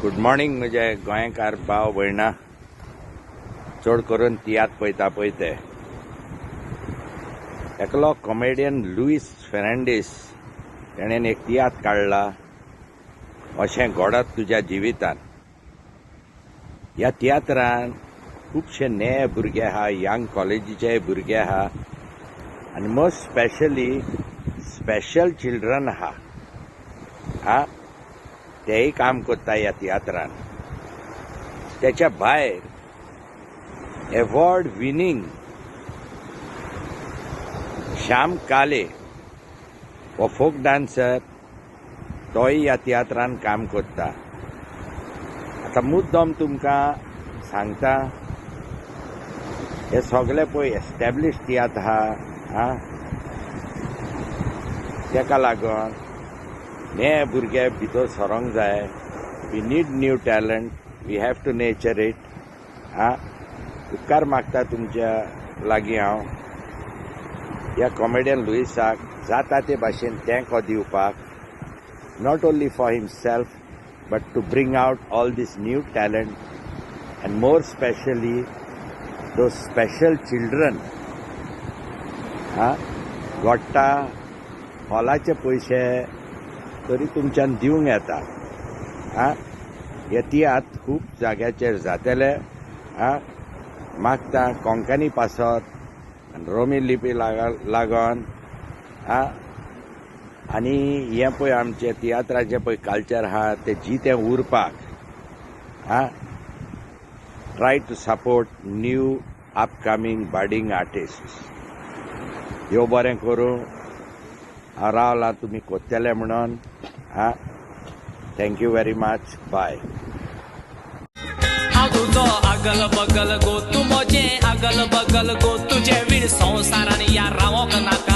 Good morning म्हजे गोंयकार भाव भयणां चड करून तियात्र पळयता पळय ते एकलो कॉमेडियन लुईस फेर्नांडीस तेणेन एक तियात्र काडला अशें गोडत तुज्या जिवितान. ह्या तियात्रान खुबशे नवे भुरगे आहा, यंग कॉलेजीचे भुरगे आहा आनी मोस्ट स्पेशली स्पेशल चिल्ड्रन आहा तेय काम करता ह्या तियात्रान. त्याच्या भायर एवॉर्ड विनिंग श्याम काले हो फोक डान्सर तोय ह्या तियात्रान काम करता. आता मुद्दम तुमकां सांगता हे सगळे पळय एस्टॅब्लिश तियात्र आहा तेका लागून ने भुरगे भितर सरोंक जाय. We need new talent, we have to nurture it. उपकार मागता तुमच्या लागीं हांव ह्या कॉमेडियन लुईसाक जाता ते भाशेन तेंको दिवपाक, not only for himself but to bring out all these new talent and more specially those special children. गोडटा हॉलाचे पयशे तरी तुमच्यान दिवंक येता. हे तियात्र खूब जाग्याचेर जातले. मागता कोंकणी पासत आनी रोमी लिपी लागोन आनी हें पळय आमचे तियात्राचें पळय कल्चर आहा तें जितें उरपाक try to support new upcoming budding artists. ह्यो बरें करूं. हांव रावलां तुमी कोत्तले म्हणून. Thank you very much. बाय. हांव तुजो आगल बगल गो, तूं म्हजें आगल बगल गो, तुजे वीण संवसारान या रावोंक नाका.